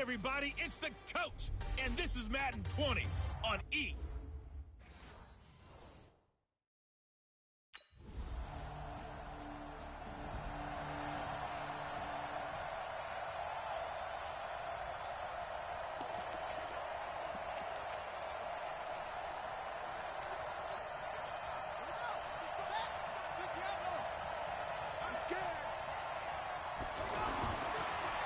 everybody, it's the coach, and this is Madden 20 on E.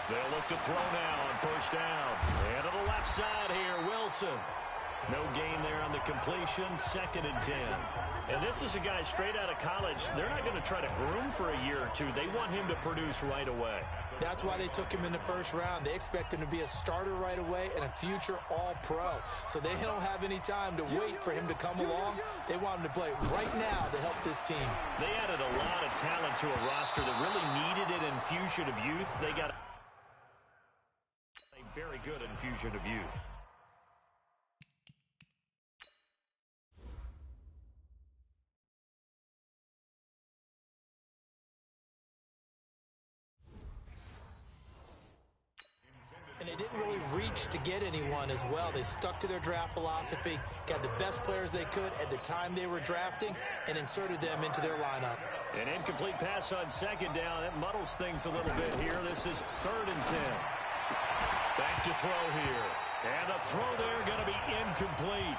They'll look to throw now on first down. And to the left side here, Wilson. No gain there on the completion, 2nd and 10. And this is a guy straight out of college. They're not going to try to groom for a year or two. They want him to produce right away. That's why they took him in the first round. They expect him to be a starter right away and a future all-pro. So they don't have any time to wait for him to come along. They want him to play right now to help this team. They added a lot of talent to a roster that really needed an infusion of youth. They got a very good infusion of youth. And they didn't really reach to get anyone as well. They stuck to their draft philosophy, got the best players they could at the time they were drafting, and inserted them into their lineup. An incomplete pass on 2nd down. It muddles things a little bit here. This is 3rd and 10. Back to throw here. And the throw there going to be incomplete.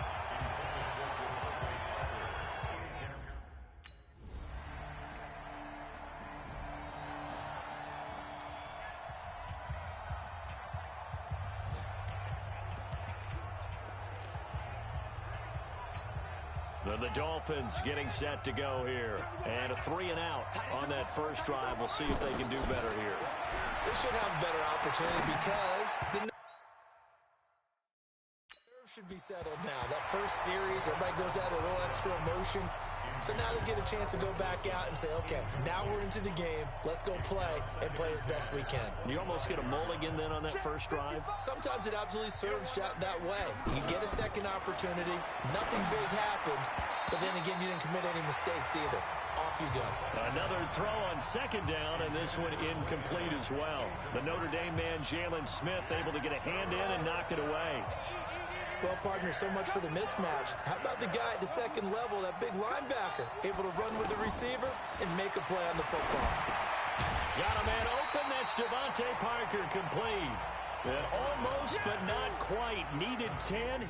The Dolphins getting set to go here. And a 3 and out on that first drive. We'll see if they can do better here. They should have a better opportunity because the nerve should be settled now. That first series, everybody goes out a little extra emotion. So now they get a chance to go back out and say, okay, now we're into the game. Let's go play and play as best we can. You almost get a mulligan then on that first drive? Sometimes it absolutely serves that way. You get a second opportunity. Nothing big happened. But then again, you didn't commit any mistakes either. Off you go. Another throw on 2nd down, and this one incomplete as well. The Notre Dame man, Jalen Smith, able to get a hand in and knock it away. Well, partner, so much for the mismatch. How about the guy at the 2nd level, that big linebacker, able to run with the receiver and make a play on the football? Got a man open. That's Devontae Parker complete. And almost, but not quite. Needed 10.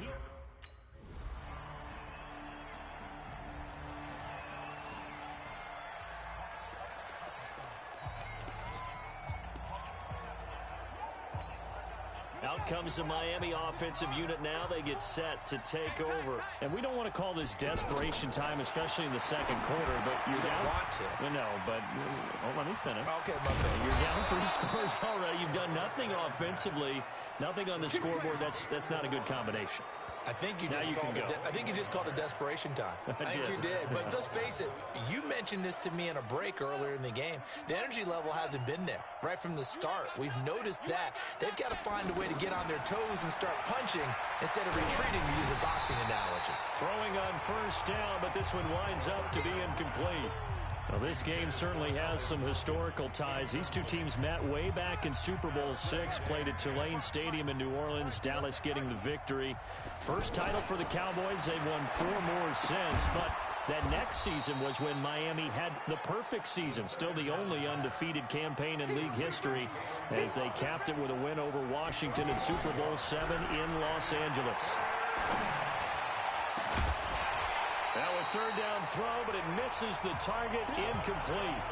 Out comes the Miami offensive unit now. They get set to take over. And we don't want to call this desperation time, especially in the 2nd quarter, but you're down. Want to. No, but let me finish. Okay, my bad. You're down 3 scores already. You've done nothing offensively, nothing on the scoreboard. That's not a good combination. I think you just called it desperation time. I think you did. But let's face it, you mentioned this to me in a break earlier in the game. The energy level hasn't been there right from the start. We've noticed that. They've got to find a way to get on their toes and start punching instead of retreating, to use a boxing analogy. Throwing on first down, but this one winds up to be incomplete. Well, this game certainly has some historical ties. These two teams met way back in Super Bowl VI, played at Tulane Stadium in New Orleans, Dallas getting the victory. First title for the Cowboys. They've won 4 more since, but that next season was when Miami had the perfect season, still the only undefeated campaign in league history, as they capped it with a win over Washington in Super Bowl VII in Los Angeles. Now a 3rd down throw, but it misses the target, incomplete.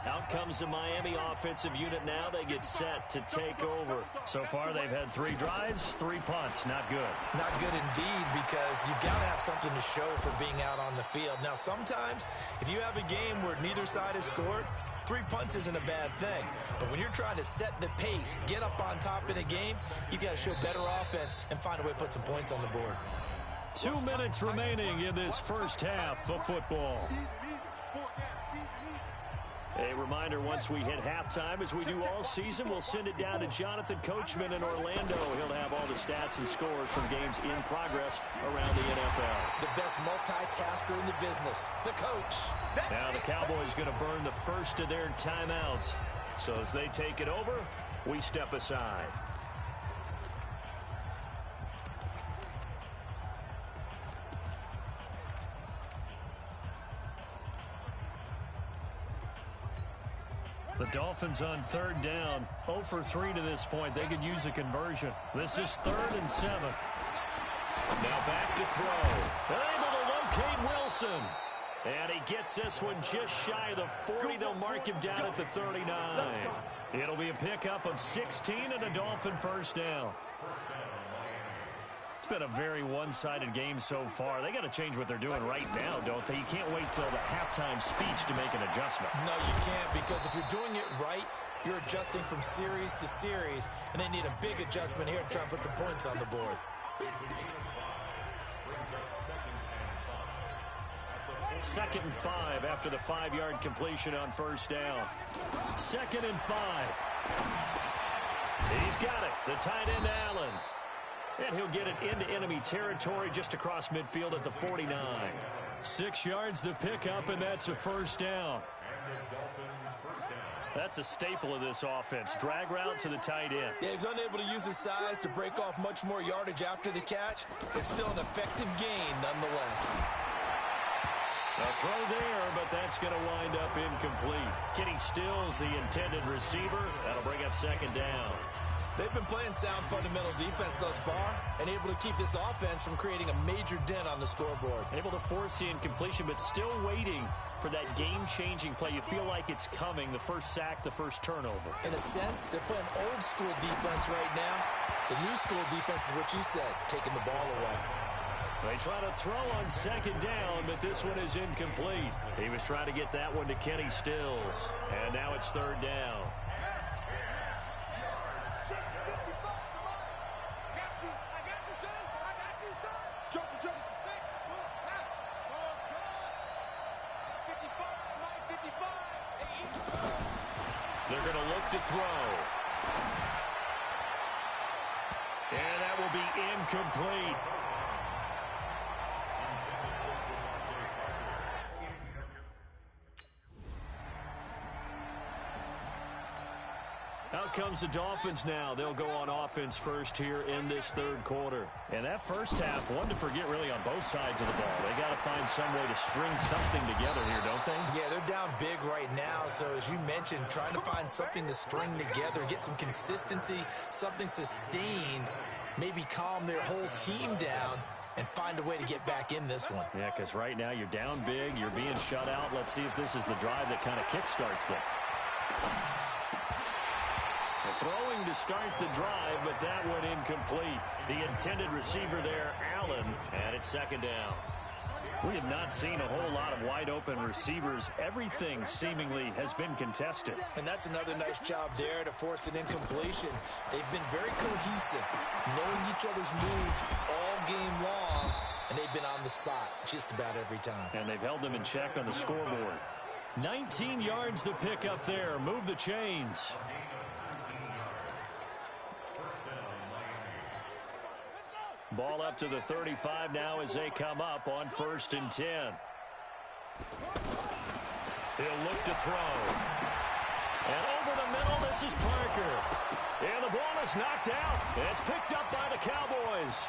Out comes the Miami offensive unit now. They get set to take over. So far, they've had 3 drives, 3 punts. Not good. Not good indeed, because you've got to have something to show for being out on the field. Now, sometimes, if you have a game where neither side has scored, 3 punts isn't a bad thing. But when you're trying to set the pace, get up on top in a game, you've got to show better offense and find a way to put some points on the board. 2 minutes remaining in this first half of football. A reminder, once we hit halftime, as we do all season, we'll send it down to Jonathan Coachman in Orlando. He'll have all the stats and scores from games in progress around the NFL. The best multitasker in the business, the coach. Now the Cowboys going to burn the first of their timeouts. So as they take it over, we step aside. The Dolphins on third down, 0 for 3 to this point. They could use a conversion. This is 3rd and 7. Now back to throw. They're able to locate Wilson. And he gets this one just shy of the 40. They'll mark him down at the 39. It'll be a pickup of 16 and a Dolphin first down. It's been a very one-sided game so far. They got to change what they're doing right now, don't they? You can't wait till the halftime speech to make an adjustment. No, you can't, because if you're doing it right, you're adjusting from series to series, and they need a big adjustment here to try and put some points on the board. Second and 5 after the 5-yard completion on first down. 2nd and 5. He's got it. The tight end, Allen. And he'll get it into enemy territory just across midfield at the 49. 6 yards the pickup, and that's a first down. That's a staple of this offense. Drag route to the tight end. Yeah, he's unable to use his size to break off much more yardage after the catch. It's still an effective gain nonetheless. A throw there, but that's going to wind up incomplete. Kenny Stills, the intended receiver. That'll bring up 2nd down. They've been playing sound fundamental defense thus far and able to keep this offense from creating a major dent on the scoreboard. Able to force the incompletion, but still waiting for that game-changing play. You feel like it's coming, the first sack, the first turnover. In a sense, they're playing old-school defense right now. The new-school defense is what you said, taking the ball away. They try to throw on 2nd down, but this one is incomplete. He was trying to get that one to Kenny Stills, and now it's 3rd down. They're going to look to throw. And that will be incomplete. Out comes the Dolphins now. They'll go on offense first here in this 3rd quarter. And that first half, one to forget really on both sides of the ball. They got to find some way to string something together here, don't they? Yeah, they're down big right now. So as you mentioned, trying to find something to string together, get some consistency, something sustained, maybe calm their whole team down and find a way to get back in this one. Yeah, because right now you're down big, you're being shut out. Let's see if this is the drive that kind of kickstarts them. Throwing to start the drive, but that one incomplete. The intended receiver there, Allen, and it's 2nd down. We have not seen a whole lot of wide-open receivers. Everything seemingly has been contested. And that's another nice job there to force an incompletion. They've been very cohesive, knowing each other's moves all game long, and they've been on the spot just about every time. And they've held them in check on the scoreboard. 19 yards the pick up there. Move the chains. Ball up to the 35 now as they come up on 1st and 10. He'll look to throw. And over the middle, this is Parker. And the ball is knocked out. And it's picked up by the Cowboys.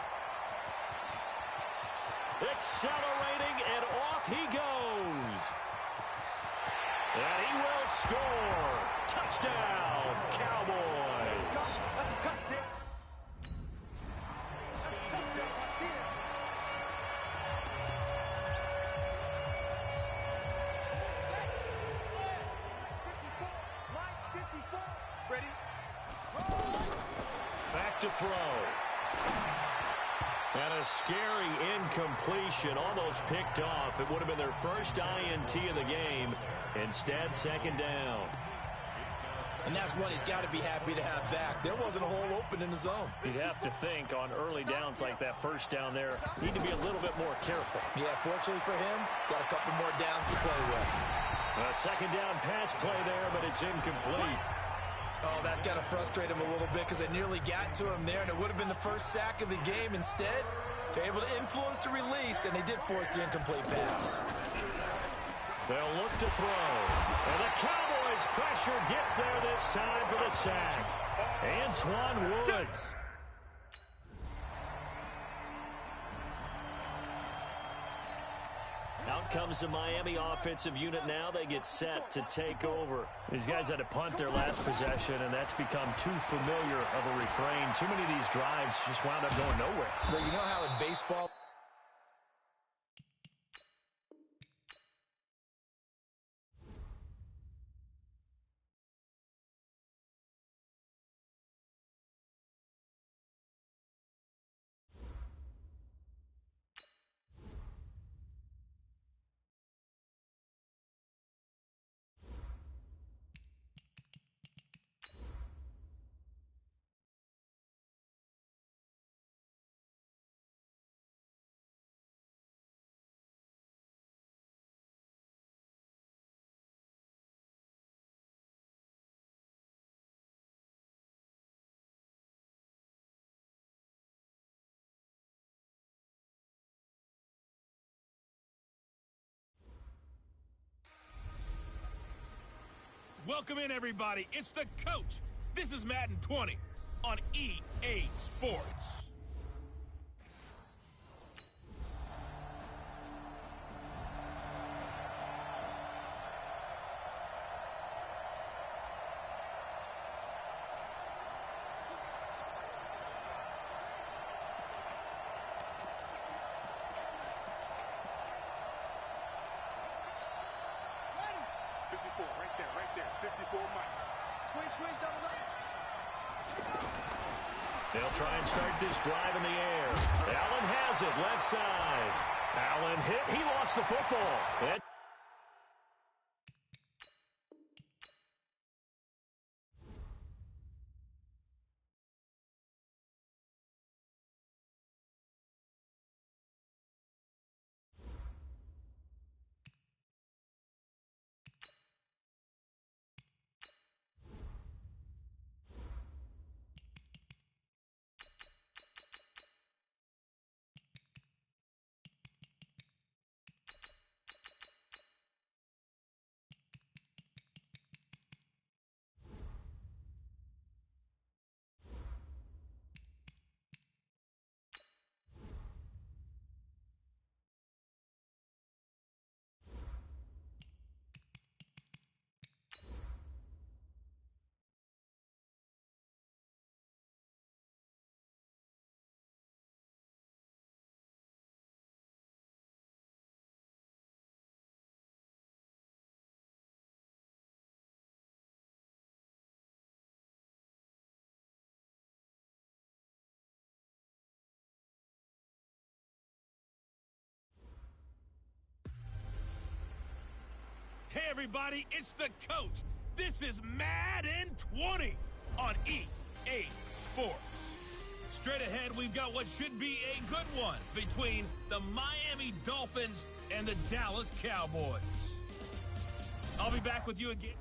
Accelerating, and off he goes. And he will score. Touchdown, Cowboys. Back to throw. And a scary incompletion, almost picked off. It would have been their first INT of the game. Instead, 2nd down. And that's one he's got to be happy to have back. There wasn't a hole open in the zone. You'd have to think on early downs like that first down there, need to be a little bit more careful. Yeah, fortunately for him, got a couple more downs to play with. A second down pass play there, but it's incomplete. Oh, that's got to frustrate him a little bit because they nearly got to him there, and it would have been the first sack of the game. Instead, they're able to influence the release, and they did force the incomplete pass. They'll look to throw. And the Cowboys' pressure gets there this time for the sack. Antoine Woods. Out comes the Miami offensive unit now. They get set to take over. These guys had to punt their last possession, and that's become too familiar of a refrain. Too many of these drives just wound up going nowhere. But you know how in baseball... Welcome in, everybody. It's the coach. This is Madden 20 on EA Sports. They'll try and start this drive in the air. Allen has it, left side. Allen hit. He lost the football. Hey, everybody, it's the coach. This is Madden 20 on EA Sports. Straight ahead, we've got what should be a good one between the Miami Dolphins and the Dallas Cowboys. I'll be back with you again.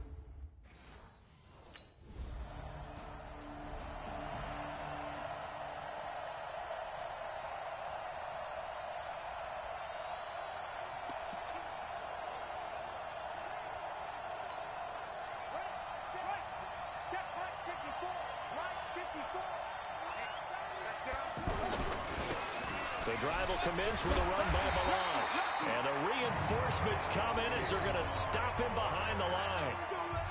The drive will commence with a run by Balaj. And the reinforcements come in as they're going to stop him behind the line.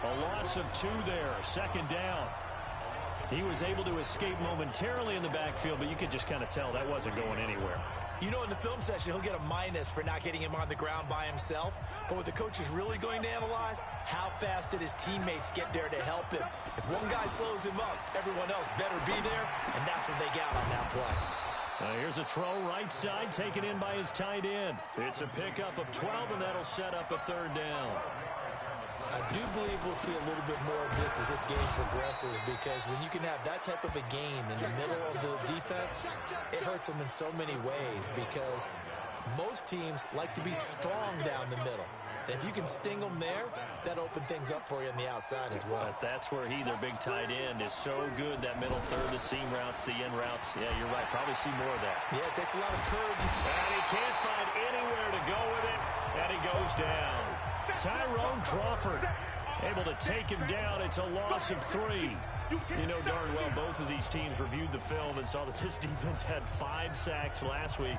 A loss of 2 there, second down. He was able to escape momentarily in the backfield, but you could just kind of tell that wasn't going anywhere. You know, in the film session, he'll get a minus for not getting him on the ground by himself. But what the coach is really going to analyze, how fast did his teammates get there to help him? If one guy slows him up, everyone else better be there, and that's what they got on that play. Here's a throw right side, taken in by his tight end. It's a pickup of 12, and that'll set up a third down. I do believe we'll see a little bit more of this as this game progresses, because when you can have that type of a game in the middle of the defense, it hurts them in so many ways, because most teams like to be strong down the middle. And if you can sting them there, that opens things up for you on the outside as well. But that's where their big tight end, is so good, that middle third, the seam routes, the end routes. Yeah, you're right. Probably see more of that. Yeah, it takes a lot of courage. And he can't find anywhere to go with it, and he goes down. Tyrone Crawford able to take him down. It's a loss of 3. You know darn well both of these teams reviewed the film and saw that this defense had 5 sacks last week.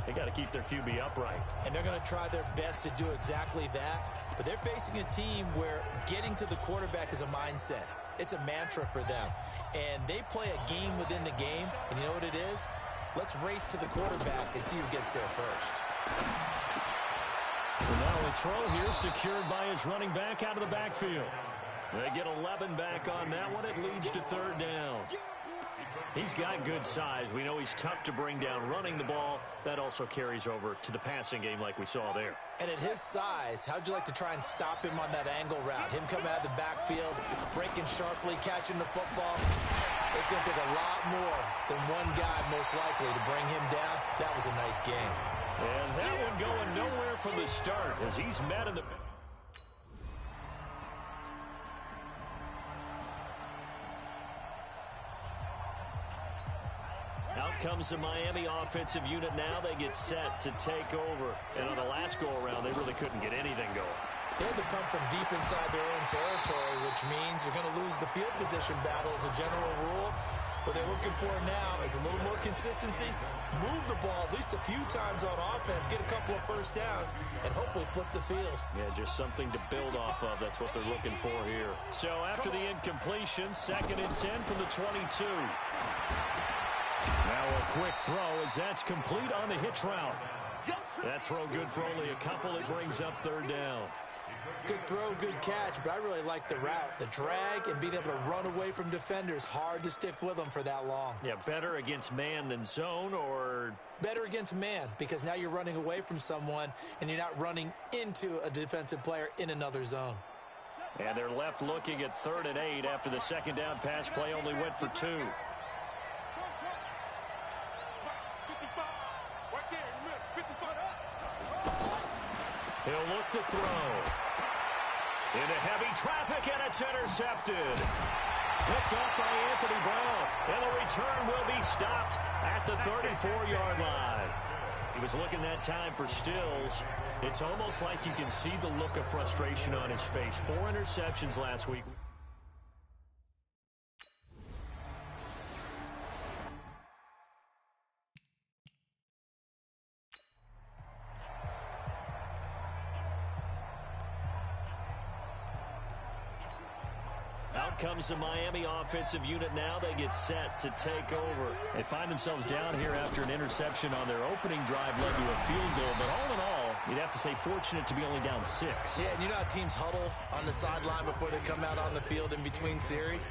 They got to keep their QB upright. And they're going to try their best to do exactly that. But they're facing a team where getting to the quarterback is a mindset. It's a mantra for them. And they play a game within the game. And you know what it is? Let's race to the quarterback and see who gets there first. So now a throw here secured by his running back out of the backfield. They get 11 back on that one. It leads to 3rd down. He's got good size. We know he's tough to bring down running the ball. That also carries over to the passing game like we saw there. And at his size, how'd you like to try and stop him on that angle route? Him coming out of the backfield, breaking sharply, catching the football. It's going to take a lot more than one guy most likely to bring him down. That was a nice game. And that one going nowhere from the start as he's met in the... Out comes the Miami offensive unit now. They get set to take over. And on the last go-around, they really couldn't get anything going. They had to punt from deep inside their own territory, which means you're going to lose the field position battle as a general rule. What they're looking for now is a little more consistency, move the ball at least a few times on offense, get a couple of first downs, and hopefully flip the field. Yeah, just something to build off of. That's what they're looking for here. So after the incompletion, 2nd and 10 from the 22. Now a quick throw as that's complete on the hitch route. That throw good for only a couple. It brings up 3rd down. Good throw, good catch, but I really like the route. The drag and being able to run away from defenders, hard to stick with them for that long. Yeah, better against man than zone, or... Better against man, because now you're running away from someone and you're not running into a defensive player in another zone. And they're left looking at 3rd and 8 after the 2nd down pass play only went for 2. He'll look to throw. Into heavy traffic, and it's intercepted. Picked off by Anthony Brown. And the return will be stopped at the 34-yard line. He was looking that time for Stills. It's almost like you can see the look of frustration on his face. 4 interceptions last week. Comes the Miami offensive unit now. They get set to take over. They find themselves down here after an interception on their opening drive led to a field goal. But all in all, you'd have to say fortunate to be only down 6. Yeah, and you know how teams huddle on the sideline before they come out on the field in between series?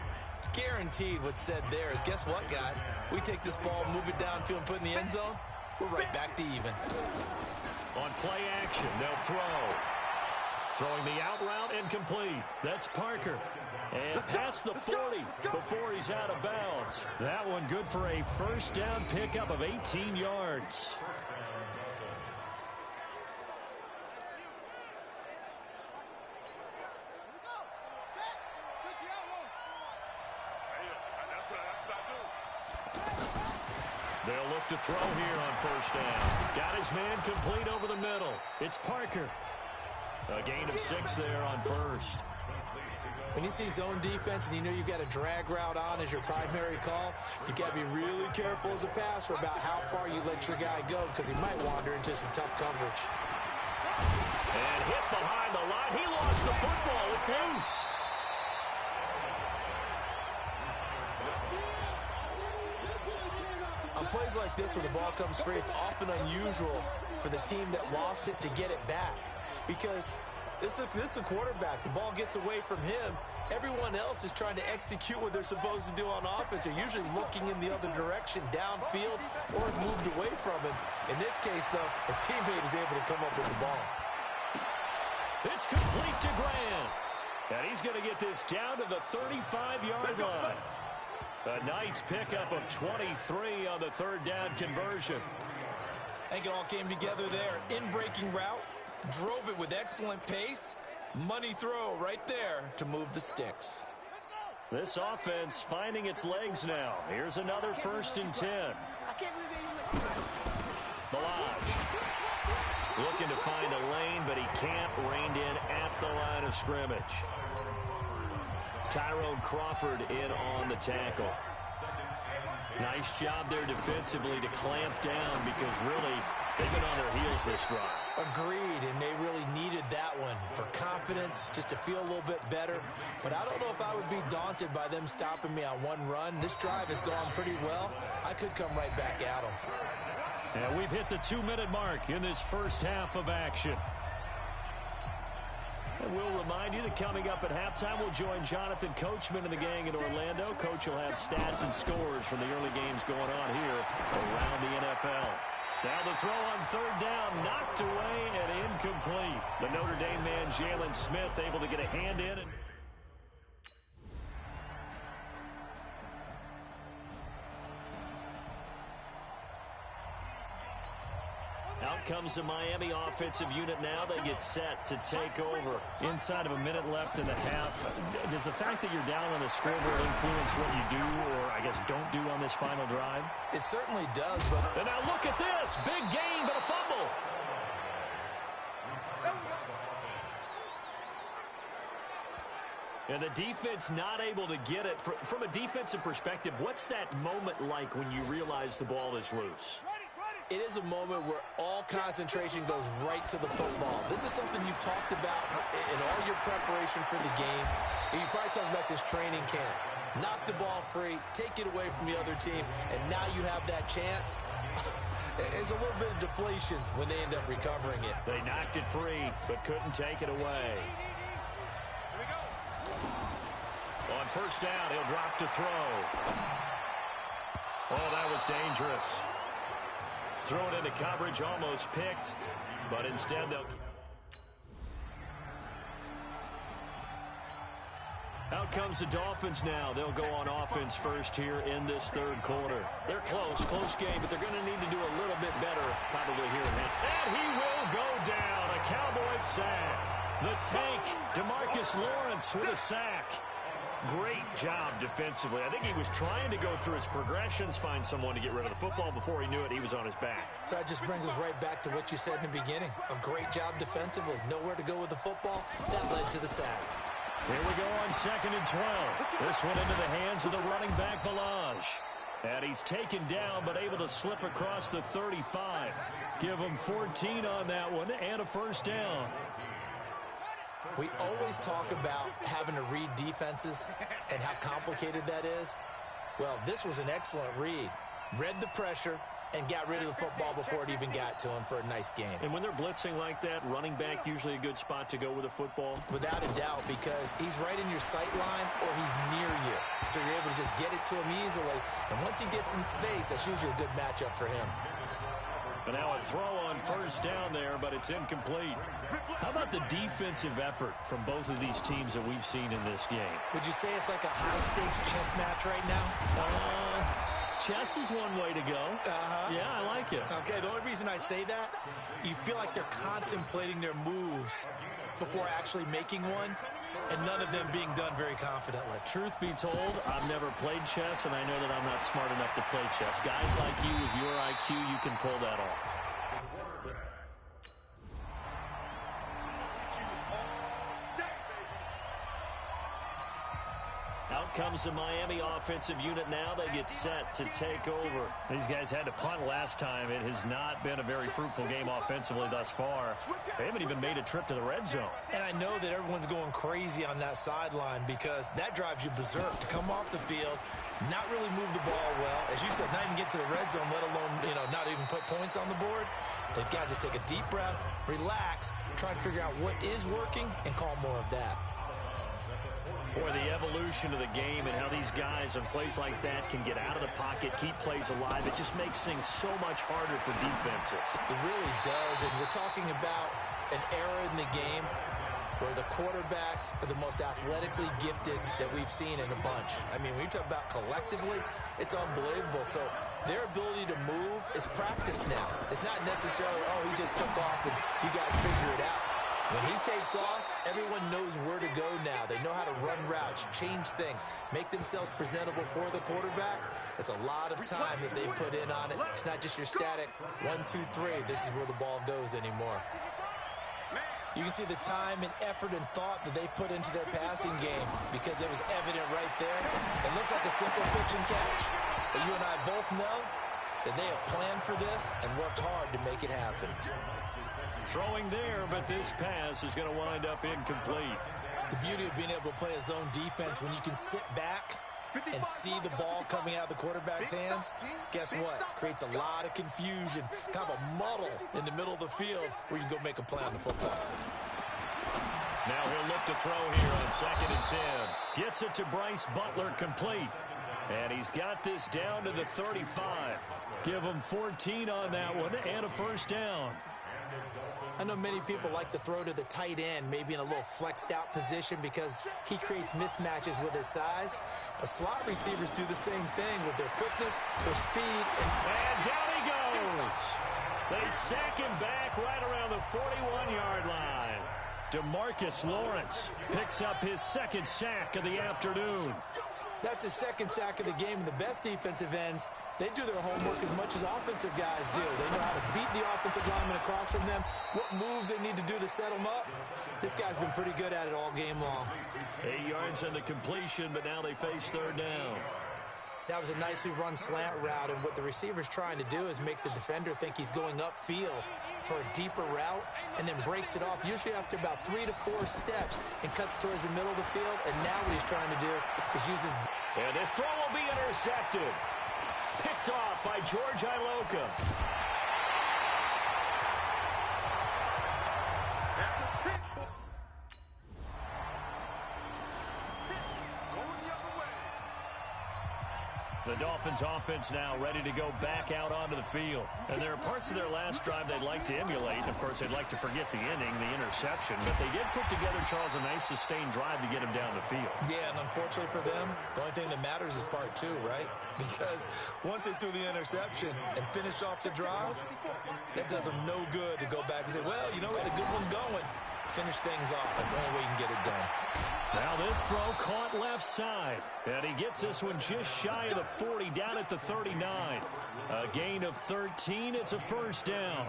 Guaranteed what's said there is, guess what, guys? We take this ball, move it downfield, and put it in the end zone, we're right back to even. On play action, they'll throw. Throwing the out route and complete. That's Parker. And past the 40 before he's out of bounds. That one good for a 1st down pickup of 18 yards. They'll look to throw here on 1st down. Got his man complete over the middle. It's Parker. A gain of 6 there on 1st. When you see zone defense and you know you've got a drag route on as your primary call, you got to be really careful as a passer about how far you let your guy go, because he might wander into some tough coverage. And hit behind the line. He lost the football. It's loose. On plays like this where the ball comes free, it's often unusual for the team that lost it to get it back, because this is the quarterback. The ball gets away from him. Everyone else is trying to execute what they're supposed to do on offense. They're usually looking in the other direction, downfield, or moved away from him. In this case, though, a teammate is able to come up with the ball. It's complete to Grant. And he's going to get this down to the 35-yard line. A nice pickup of 23 on the 3rd down conversion. I think it all came together there. In-breaking route. Drove it with excellent pace. Money throw right there to move the sticks. This offense finding its legs now. Here's another 1st and 10. Balaj looking to find a lane, but he can't. Reined in at the line of scrimmage. Tyrone Crawford in on the tackle. Nice job there defensively to clamp down because really they've been on their heels this drive. Agreed, and they really needed that one for confidence, just to feel a little bit better. But I don't know if I would be daunted by them stopping me on one run. This drive has gone pretty well. I could come right back at them. And we've hit the 2-minute mark in this first half of action. And we'll remind you that coming up at halftime, we'll join Jonathan Coachman and the gang in Orlando. Coach will have stats and scores from the early games going on here around the NFL. Now the throw on 3rd down, knocked away and incomplete. The Notre Dame man, Jalen Smith, able to get a hand in. Out comes the Miami offensive unit now. They get set to take over. Inside of a minute left in the half. Does the fact that you're down on the scoreboard influence what you do, or I guess don't do on this final drive? It certainly does, but... And now look at this. Big gain, but a fumble. And the defense not able to get it. From a defensive perspective, what's that moment like when you realize the ball is loose? It is a moment where all concentration goes right to the football. This is something you've talked about in all your preparation for the game. You probably talked about since training camp. Knock the ball free, take it away from the other team, and now you have that chance. There's a little bit of deflation when they end up recovering it. They knocked it free, but couldn't take it away. On 1st down, he'll drop to throw. Oh, that was dangerous. Throw it into coverage, almost picked, but instead they'll... Out comes the Dolphins now. They'll go on offense first here in this 3rd quarter. They're close game, but they're going to need to do a little bit better probably here in half. And he will go down. A Cowboys sack. The tank, DeMarcus Lawrence with a sack. Great job defensively. I think he was trying to go through his progressions, find someone to get rid of the football. Before he knew it, he was on his back. So that just brings us right back to what you said in the beginning. A great job defensively. Nowhere to go with the football. That led to the sack. Here we go on 2nd and 12. This one into the hands of the running back, Balaj. And he's taken down, but able to slip across the 35. Give him 14 on that one and a 1st down. We always talk about having to read defenses and how complicated that is. Well, this was an excellent read. Read the pressure and got rid of the football before it even got to him for a nice game. And when they're blitzing like that, running back usually a good spot to go with the football? Without a doubt, because he's right in your sight line or he's near you. So you're able to just get it to him easily. And once he gets in space, that's usually a good matchup for him. And now a throw on 1st down there, but it's incomplete. How about the defensive effort from both of these teams that we've seen in this game? Would you say it's like a high-stakes chess match right now? Chess is one way to go. Yeah, I like it. Okay, the only reason I say that, you feel like they're contemplating their moves before actually making one, and none of them being done very confidently. Truth be told, I've never played chess, and I know that I'm not smart enough to play chess. Guys like you, with your IQ, you can pull that off. Out comes the Miami offensive unit now. They get set to take over. These guys had to punt last time. It has not been a very fruitful game offensively thus far. They haven't even made a trip to the red zone. And I know that everyone's going crazy on that sideline because that drives you berserk to come off the field, not really move the ball well. As you said, not even get to the red zone, let alone, not even put points on the board. They've got to just take a deep breath, relax, try and figure out what is working and call more of that. Boy, the evolution of the game and how these guys on plays like that can get out of the pocket, keep plays alive, it just makes things so much harder for defenses. It really does, and we're talking about an era in the game where the quarterbacks are the most athletically gifted that we've seen in a bunch. I mean, when you talk about collectively, it's unbelievable. So their ability to move is practiced now. It's not necessarily, oh, he just took off and you guys figure it out. When he takes off, everyone knows where to go now. They know how to run routes, change things, make themselves presentable for the quarterback. It's a lot of time that they put in on it. It's not just your static 1, 2, 3. This is where the ball goes anymore. You can see the time and effort and thought that they put into their passing game because it was evident right there. It looks like a simple pitch and catch, but you and I both know that they have planned for this and worked hard to make it happen. Throwing there, but this pass is going to wind up incomplete. The beauty of being able to play a zone defense when you can sit back and see the ball coming out of the quarterback's hands, guess what? Creates a lot of confusion, kind of a muddle in the middle of the field where you can go make a play on the football. Now he'll look to throw here on 2nd and 10. Gets it to Bryce Butler complete. And he's got this down to the 35. Give him 14 on that one and a first down. I know many people like to throw to the tight end, maybe in a little flexed out position because he creates mismatches with his size. But slot receivers do the same thing with their quickness, their speed. And down he goes. They sack him back right around the 41-yard line. DeMarcus Lawrence picks up his 2nd sack of the afternoon. That's his 2nd sack of the game. And the best defensive ends, they do their homework as much as offensive guys do. They know how to beat the offensive lineman across from them, what moves they need to do to set them up. This guy's been pretty good at it all game long. 8 yards on the completion, but now they face 3rd down. That was a nicely run slant route, and what the receiver's trying to do is make the defender think he's going upfield for a deeper route and then breaks it off, usually after about 3 to 4 steps, and cuts towards the middle of the field. And now what he's trying to do is use his... And this throw will be intercepted. Picked off by George Iloka. The Dolphins offense now ready to go back out onto the field. And there are parts of their last drive they'd like to emulate. And, of course, they'd like to forget the inning, the interception. But they did put together, Charles, a nice sustained drive to get him down the field. Yeah, and unfortunately for them, the only thing that matters is part 2, right? Because once they threw the interception and finished off the drive, that does them no good to go back and say, well, you know, we had a good one going. Finish things off. That's the only way you can get it done. Now this throw caught left side. And he gets this one just shy of the 40, down at the 39. A gain of 13. It's a first down.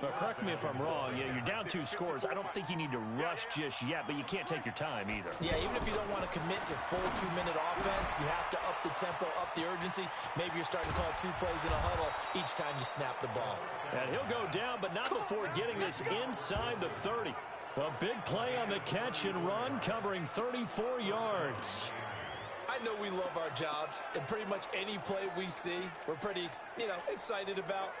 But correct me if I'm wrong. Yeah, you're down 2 scores. I don't think you need to rush just yet, but you can't take your time either. Yeah, even if you don't want to commit to full 2-minute offense, you have to up the tempo, up the urgency. Maybe you're starting to call 2 plays in a huddle each time you snap the ball. And he'll go down, but not before getting this inside the 30. A big play on the catch and run, covering 34 yards. I know we love our jobs, and pretty much any play we see, we're pretty, excited about.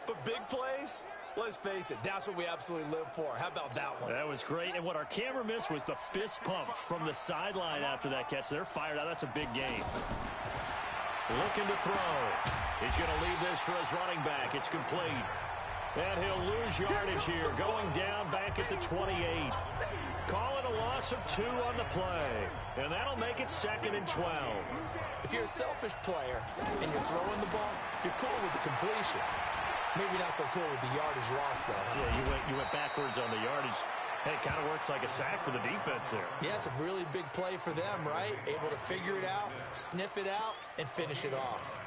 But big plays, let's face it, that's what we absolutely live for. How about that one? That was great, and what our camera missed was the fist pump from the sideline after that catch. They're fired out. That's a big game. Looking to throw. He's going to leave this for his running back. It's complete. And he'll lose yardage here, going down back at the 28. Call it a loss of 2 on the play. And that'll make it 2nd and 12. If you're a selfish player and you're throwing the ball, you're cool with the completion. Maybe not so cool with the yardage loss, though. Yeah, you went backwards on the yardage. Hey, it kind of works like a sack for the defense there. Yeah, it's a really big play for them, right? Able to figure it out, sniff it out, and finish it off.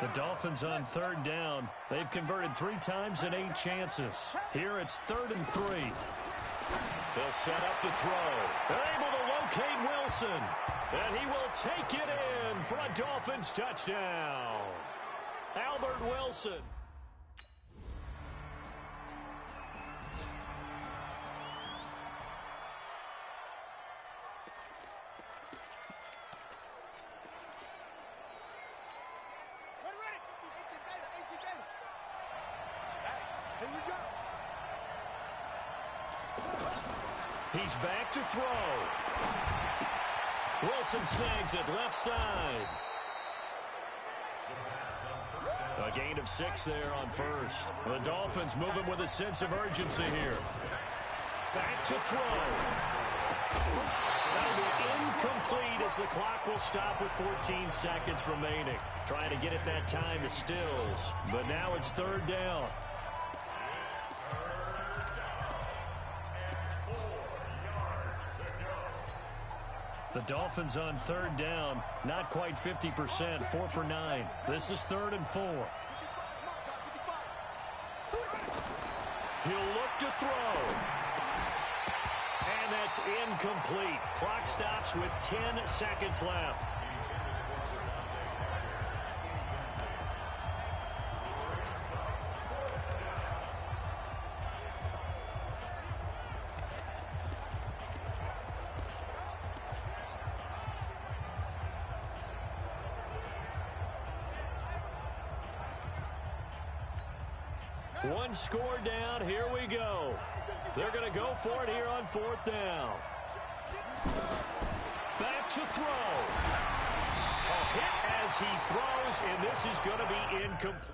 The Dolphins on 3rd down. They've converted 3 times in 8 chances. Here it's 3rd and 3. They'll set up to throw. They're able to locate Wilson. And he will take it in for a Dolphins touchdown. Albert Wilson. He's back to throw. Wilson snags it left side. A gain of 6 there on first. The Dolphins moving with a sense of urgency here. Back to throw. That'll be Incomplete as the clock will stop with 14 seconds remaining. Trying to get it that time to Stills, but now it's third down. The Dolphins on third down, not quite 50%, 4 for 9. This is 3rd and 4. He'll look to throw. And that's incomplete. Clock stops with 10 seconds left. One score down. Here we go. They're going to go for it here on 4th down. Back to throw. A hit as he throws, and this is going to be incomplete.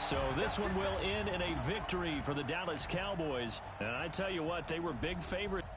So this one will end in a victory for the Dallas Cowboys. And I tell you what, they were big favorites.